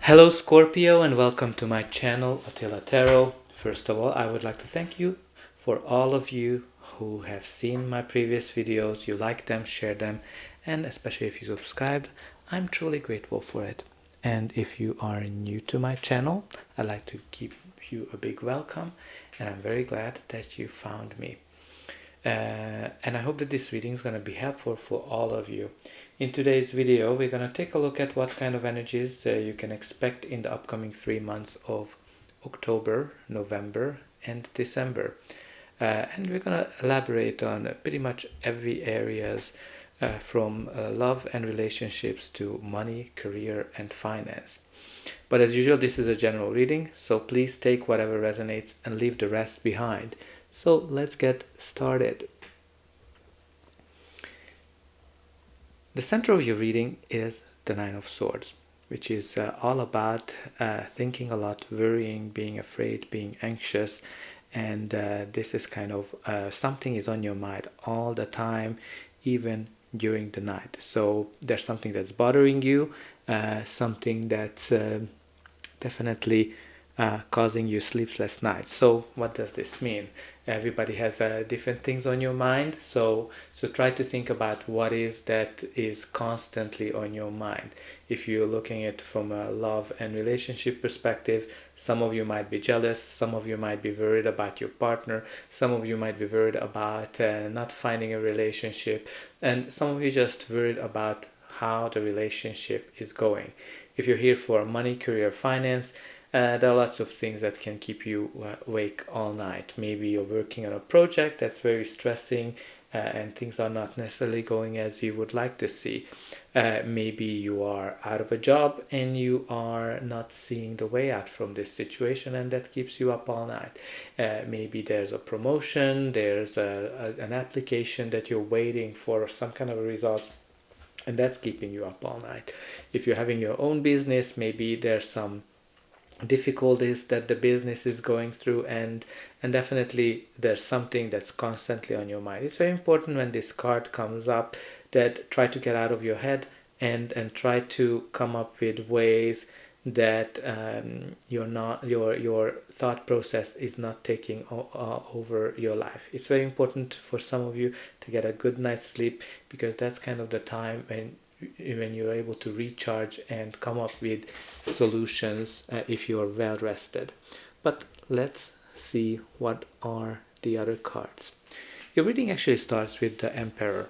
Hello Scorpio and welcome to my channel Attila Tarot. First of all, I would like to thank you for all of you who have seen my previous videos. You like them, share them, and especially if you subscribed, I'm truly grateful for it. And if you are new to my channel, I'd like to give you a big welcome, and I'm very glad that you found me. And I hope that this reading is going to be helpful for all of you. In today's video, we're going to take a look at what kind of energies you can expect in the upcoming 3 months of October, November, and December. And we're going to elaborate on pretty much every areas from love and relationships to money, career, and finance. But as usual, this is a general reading, so please take whatever resonates and leave the rest behind. So let's get started. The center of your reading is the Nine of Swords, which is all about thinking a lot, worrying, being afraid, being anxious, and this is kind of something is on your mind all the time, even during the night. So there's something that's bothering you, something that's definitely causing you sleepless nights. So what does this mean? Everybody has different things on your mind, so try to think about what is that is constantly on your mind. If you're looking at it from a love and relationship perspective, some of you might be jealous, some of you might be worried about your partner, some of you might be worried about not finding a relationship, and some of you just worried about how the relationship is going. If you're here for money, career, finance, there are lots of things that can keep you awake all night. Maybe you're working on a project that's very stressing and things are not necessarily going as you would like to see. Maybe you are out of a job and you are not seeing the way out from this situation, and that keeps you up all night. Maybe there's a promotion, there's an application that you're waiting for some kind of a result, and that's keeping you up all night. If you're having your own business, maybe there's some difficulties that the business is going through, and definitely there's something that's constantly on your mind. It's very important when this card comes up that try to get out of your head and try to come up with ways that your thought process is not taking over your life. It's very important for some of you to get a good night's sleep, because that's kind of the time when you're able to recharge and come up with solutions if you're well rested. But let's see what are the other cards. Your reading actually starts with the Emperor.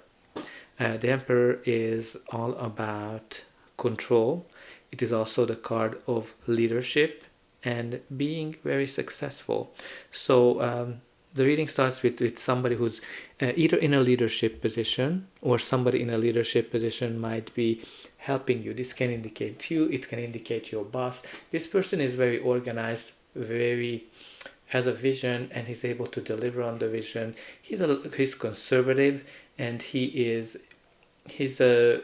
The Emperor is all about control. It is also the card of leadership and being very successful. So the reading starts with somebody who's either in a leadership position, or somebody in a leadership position might be helping you. This can indicate you, it can indicate your boss. This person is very organized, has a vision, and he's able to deliver on the vision. He's conservative, and he's a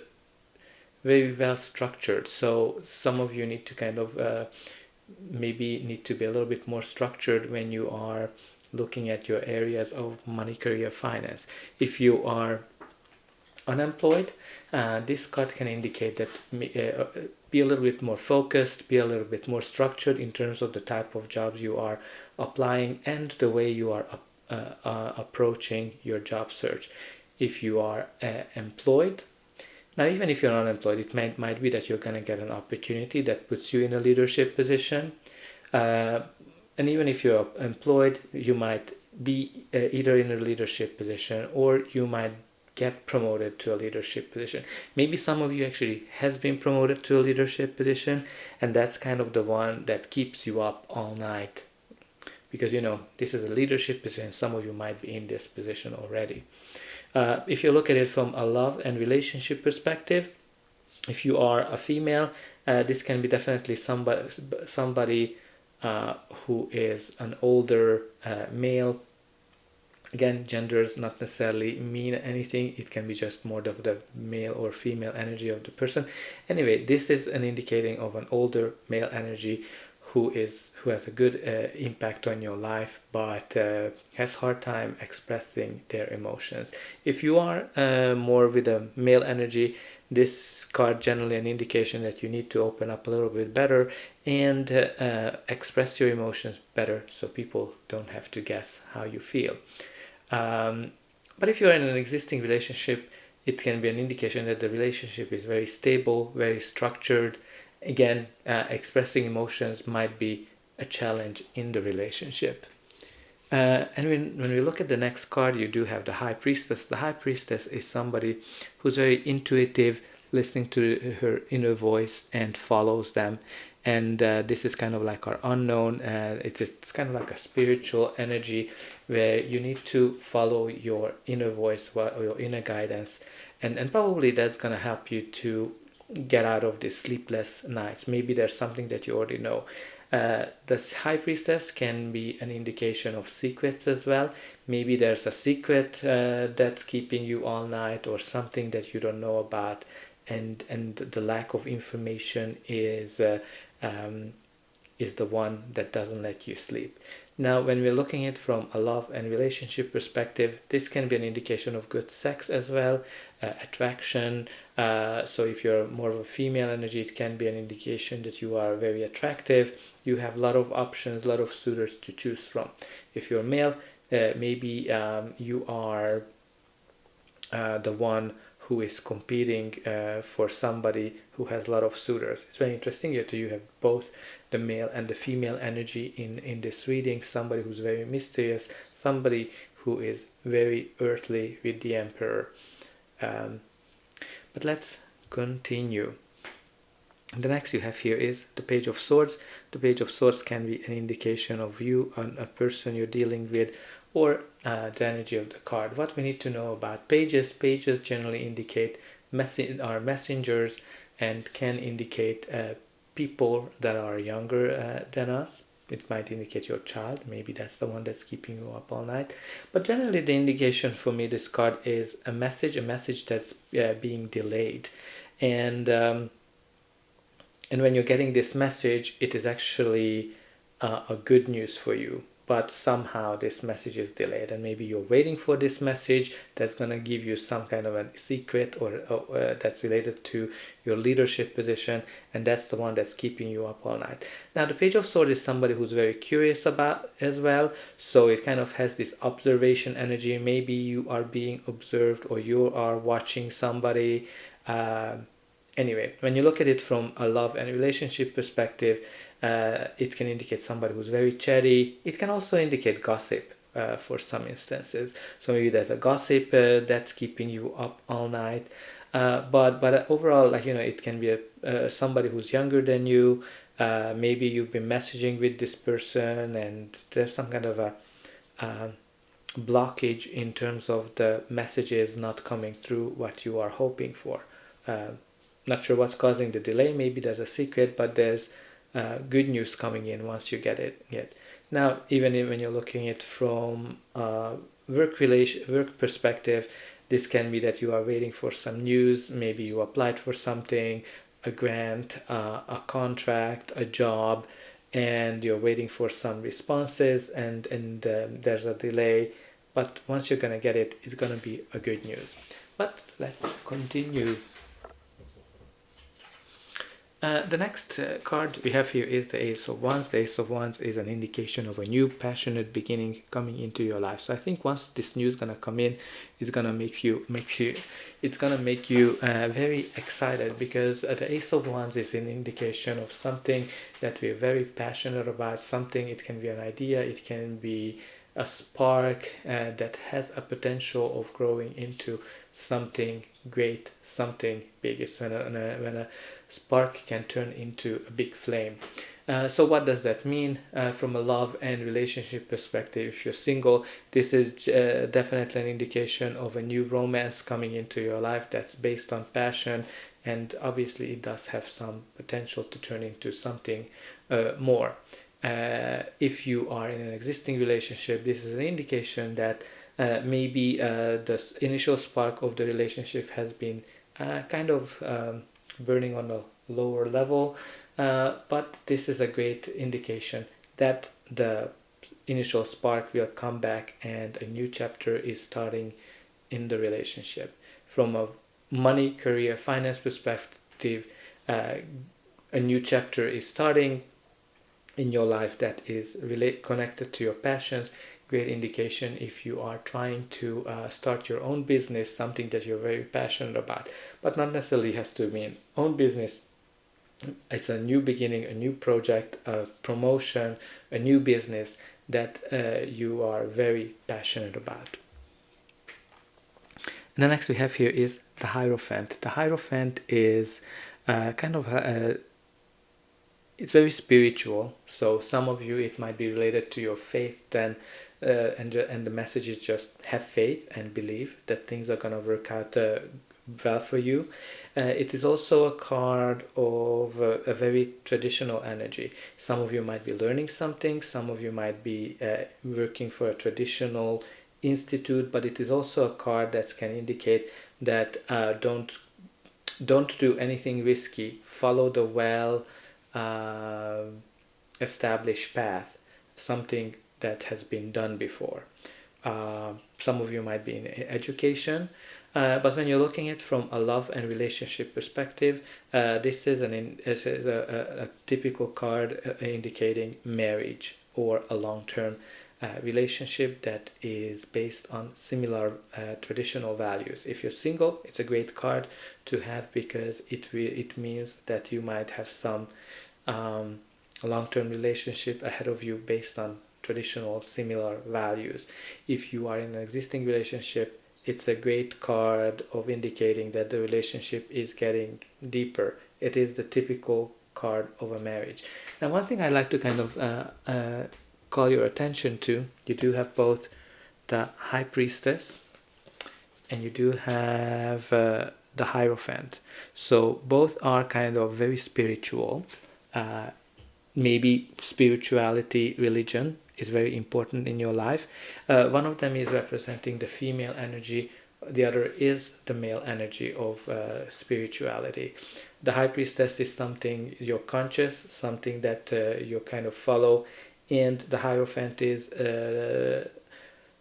very well structured. So some of you need to kind of maybe need to be a little bit more structured when you are looking at your areas of money, career, finance. If you are unemployed, this card can indicate that be a little bit more focused, be a little bit more structured in terms of the type of jobs you are applying and the way you are approaching your job search. If you are employed, now even if you're not employed, it might be that you're going to get an opportunity that puts you in a leadership position. And even if you're employed, you might be either in a leadership position, or you might get promoted to a leadership position. Maybe some of you actually has been promoted to a leadership position, and that's kind of the one that keeps you up all night, because this is a leadership position. Some of you might be in this position already. If you look at it from a love and relationship perspective, if you are a female, this can be definitely somebody who is an older male. Again, genders not necessarily mean anything. It can be just more of the male or female energy of the person. Anyway, this is an indicating of an older male energy who has a good impact on your life, but has hard time expressing their emotions. If you are more with a male energy, this card generally an indication that you need to open up a little bit better and express your emotions better, so people don't have to guess how you feel. But if you're in an existing relationship, it can be an indication that the relationship is very stable, very structured. Again, expressing emotions might be a challenge in the relationship. And when we look at the next card, you do have the High Priestess. The High Priestess is somebody who's very intuitive, listening to her inner voice and follows them. And this is kind of like our unknown. It's kind of like a spiritual energy where you need to follow your inner voice or your inner guidance. And probably that's going to help you to get out of these sleepless nights. Maybe there's something that you already know. The High Priestess can be an indication of secrets as well. Maybe there's a secret that's keeping you all night, or something that you don't know about, and the lack of information is the one that doesn't let you sleep. Now, when we're looking at it from a love and relationship perspective, this can be an indication of good sex as well, attraction. So if you're more of a female energy, it can be an indication that you are very attractive. You have a lot of options, a lot of suitors to choose from. If you're male, maybe you are the one who is competing for somebody who has a lot of suitors. It's very interesting here too. You have both the male and the female energy in this reading. Somebody who's very mysterious, somebody who is very earthly with the Emperor. But let's continue. The next you have here is the Page of Swords. The Page of Swords can be an indication of you and a person you're dealing with, or the energy of the card. What we need to know about pages. Pages generally indicate are messengers and can indicate people that are younger than us. It might indicate your child. Maybe that's the one that's keeping you up all night. But generally the indication for me, this card is a message that's being delayed. And when you're getting this message, it is actually a good news for you. But somehow this message is delayed, and maybe you're waiting for this message that's going to give you some kind of a secret or that's related to your leadership position, and that's the one that's keeping you up all night. Now the Page of Swords is somebody who's very curious about as well, so it kind of has this observation energy. Maybe you are being observed, or you are watching somebody. Anyway, when you look at it from a love and relationship perspective, it can indicate somebody who's very chatty. It can also indicate gossip for some instances. So maybe there's a gossip that's keeping you up all night. But overall, like, it can be somebody who's younger than you. Maybe you've been messaging with this person, and there's some kind of a blockage in terms of the messages not coming through what you are hoping for. Not sure what's causing the delay. Maybe there's a secret, but there's good news coming in once you get it. Now, even when you're looking at it from work perspective, this can be that you are waiting for some news. Maybe you applied for something, a grant, a contract, a job, and you're waiting for some responses, and there's a delay. But once you're gonna get it, it's gonna be a good news. But let's continue. The next card we have here is the Ace of Wands. The Ace of Wands is an indication of a new passionate beginning coming into your life. So I think once this news gonna come in, it's gonna make you very excited, because the Ace of Wands is an indication of something that we're very passionate about. Something, it can be an idea, it can be a spark that has a potential of growing into something great, something big. It's when a spark can turn into a big flame. So what does that mean from a love and relationship perspective? If you're single, this is definitely an indication of a new romance coming into your life that's based on passion, and obviously it does have some potential to turn into something more. If you are in an existing relationship, this is an indication that maybe the initial spark of the relationship has been kind of burning on a lower level, but this is a great indication that the initial spark will come back and a new chapter is starting in the relationship. From a money, career, finance perspective, a new chapter is starting in your life that is connected to your passions. Great indication if you are trying to start your own business, something that you're very passionate about, but not necessarily has to mean own business. It's a new beginning, a new project, a promotion, a new business that you are very passionate about. And the next we have here is the Hierophant. The Hierophant is kind of it's very spiritual. So some of you, it might be related to your faith then, and the message is just have faith and believe that things are going to work out well for you. It is also a card of a very traditional energy. Some of you might be learning something, some of you might be working for a traditional institute, but it is also a card that can indicate that don't do anything risky. Follow the well established path, something that has been done before. Some of you might be in education, but when you're looking at it from a love and relationship perspective, this is a typical card indicating marriage or a long-term relationship that is based on similar traditional values. If you're single, it's a great card to have because it means that you might have some long-term relationship ahead of you based on traditional similar values. If you are in an existing relationship, it's a great card of indicating that the relationship is getting deeper. It is the typical card of a marriage. Now, one thing I like to kind of call your attention to, you do have both the High Priestess and you do have the Hierophant. So both are kind of very spiritual. Maybe spirituality, religion is very important in your life. One of them is representing the female energy, the other is the male energy of spirituality. The High Priestess is something you're conscious, something that you kind of follow, and the Hierophant is the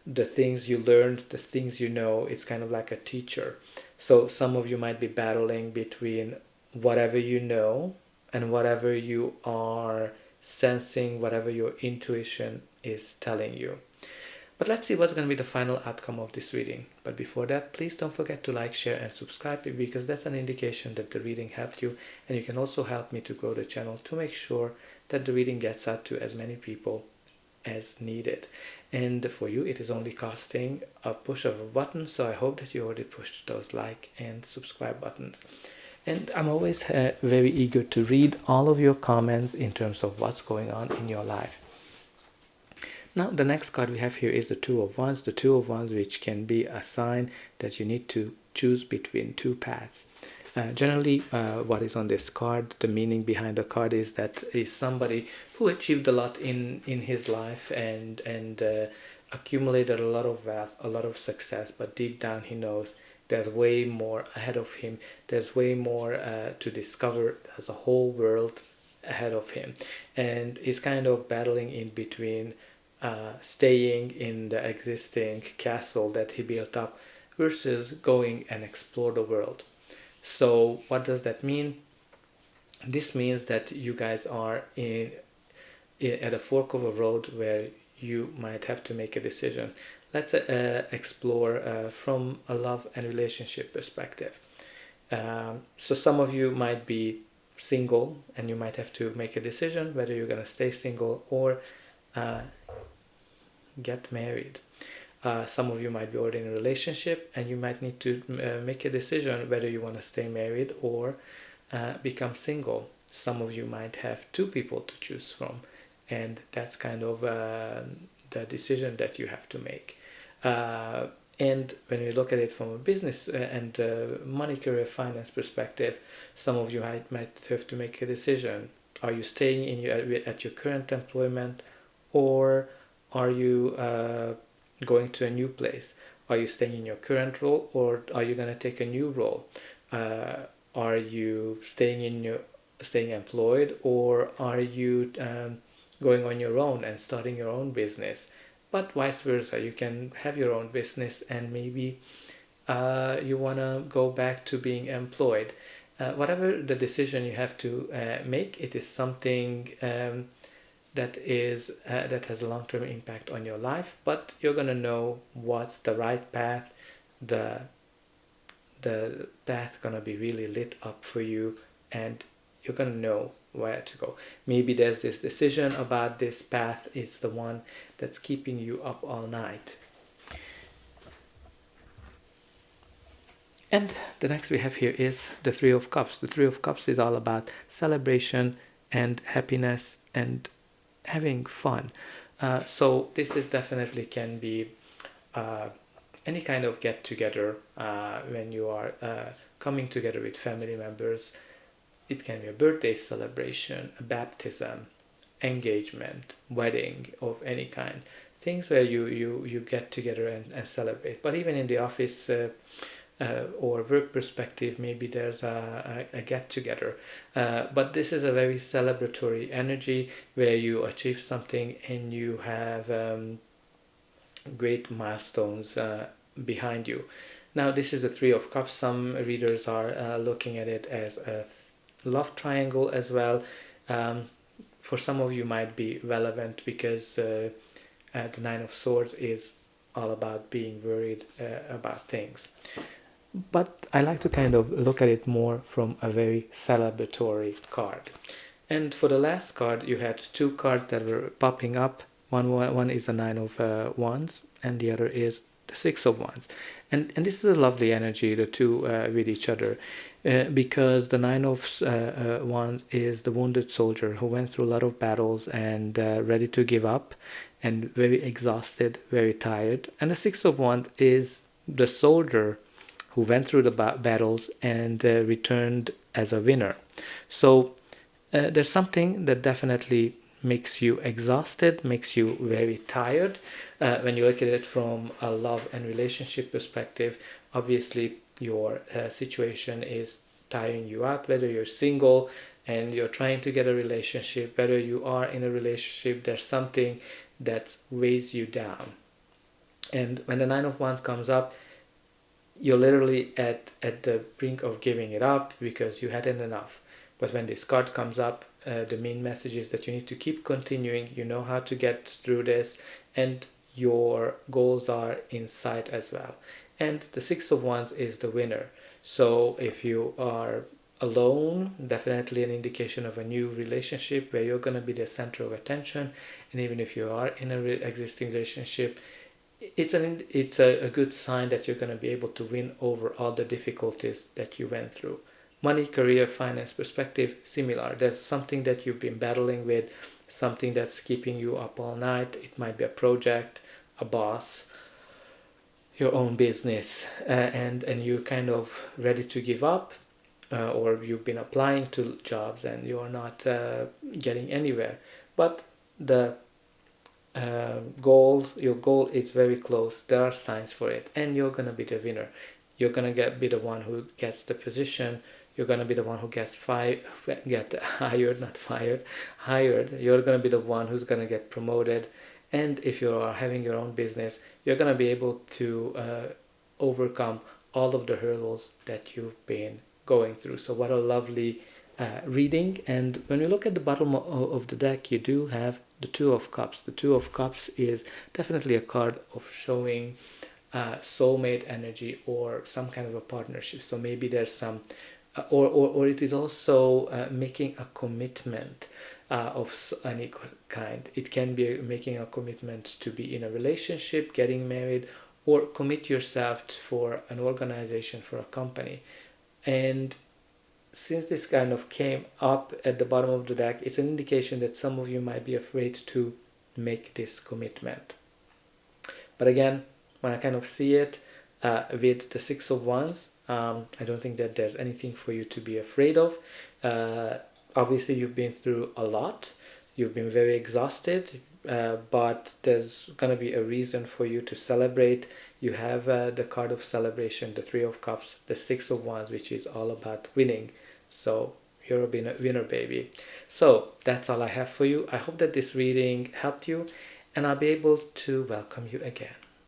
things you learned, the things you know. It's kind of like a teacher. So some of you might be battling between whatever you know and whatever you are sensing, whatever your intuition is telling you. But let's see what's going to be the final outcome of this reading. But before that, please don't forget to like, share and subscribe, because that's an indication that the reading helped you, and you can also help me to grow the channel to make sure that the reading gets out to as many people as needed. And for you, it is only costing a push of a button, so I hope that you already pushed those like and subscribe buttons. And I'm always very eager to read all of your comments in terms of what's going on in your life. Now, the next card we have here is the Two of Wands. The Two of Wands, which can be a sign that you need to choose between two paths. Generally, what is on this card, the meaning behind the card is that is somebody who achieved a lot in his life and accumulated a lot of wealth, a lot of success, but deep down he knows there's way more ahead of him. There's way more to discover. There's a whole world ahead of him, and he's kind of battling in between staying in the existing castle that he built up versus going and explore the world. So what does that mean? This means that you guys are at a fork of a road where you might have to make a decision. Let's explore from a love and relationship perspective. So some of you might be single and you might have to make a decision whether you're going to stay single or get married. Some of you might be already in a relationship and you might need to make a decision whether you want to stay married or become single. Some of you might have two people to choose from, and that's kind of the decision that you have to make. And when we look at it from a business and money, career, finance perspective, some of you might have to make a decision. Are you staying at your current employment, or are you going to a new place? Are you staying in your current role, or are you going to take a new role? Are you staying employed, or are you going on your own and starting your own business? But vice versa, you can have your own business and maybe you want to go back to being employed. Whatever the decision you have to make, it is something that has a long-term impact on your life, but you're going to know what's the right path. The path going to be really lit up for you, and you're going to know where to go. Maybe there's this decision about this path is the one that's keeping you up all night. And the next we have here is the Three of Cups. The Three of Cups is all about celebration and happiness and having fun. So this is definitely can be any kind of get together when you are coming together with family members. It can be a birthday celebration, a baptism, engagement, wedding of any kind. Things where you get together and celebrate. But even in the office or work perspective, maybe there's a get together. But this is a very celebratory energy where you achieve something and you have great milestones behind you. Now this is the Three of Cups. Some readers are looking at it as a love triangle as well. For some of you might be relevant because the Nine of Swords is all about being worried about things. But I like to kind of look at it more from a very celebratory card. And for the last card, you had two cards that were popping up. One is the Nine of Wands, and the other is the Six of Wands. And this is a lovely energy, the two with each other, because the Nine of Wands is the wounded soldier who went through a lot of battles and ready to give up and very exhausted, very tired. And the Six of Wands is the soldier who went through the battles and returned as a winner. So there's something that definitely makes you exhausted, makes you very tired. When you look at it from a love and relationship perspective, obviously your situation is tiring you out, whether you're single and you're trying to get a relationship, whether you are in a relationship, there's something that weighs you down. And when the Nine of Wands comes up, you're literally at the brink of giving it up because you hadn't enough. But when this card comes up, the main message is that you need to keep continuing. You know how to get through this, and your goals are in sight as well. And the Six of Wands is the winner. So if you are alone, definitely an indication of a new relationship where you're going to be the center of attention. And even if you are in an existing relationship, it's a good sign that you're going to be able to win over all the difficulties that you went through. Money, career, finance perspective, similar. There's something that you've been battling with, something that's keeping you up all night. It might be a project, a boss, your own business, and you're kind of ready to give up, or you've been applying to jobs and you're not getting anywhere. But the your goal is very close. There are signs for it, and you're gonna be the winner. You're gonna be the one who gets the position. You're gonna be the one who gets hired. You're gonna be the one who's gonna get promoted. And if you are having your own business, you're gonna be able to overcome all of the hurdles that you've been going through. So what a lovely reading. And when you look at the bottom of the deck, you do have the Two of Cups. The Two of Cups is definitely a card of showing soulmate energy or some kind of a partnership. So maybe there's some or it is also making a commitment of any kind. It can be making a commitment to be in a relationship, getting married, or commit yourself for an organization, for a company. And since this kind of came up at the bottom of the deck, it's an indication that some of you might be afraid to make this commitment. But again, when I kind of see it with the Six of Wands, I don't think that there's anything for you to be afraid of. Obviously, you've been through a lot. You've been very exhausted, but there's going to be a reason for you to celebrate. You have the card of celebration, the Three of Cups, the Six of Wands, which is all about winning. So you're a winner, baby. So that's all I have for you. I hope that this reading helped you, and I'll be able to welcome you again.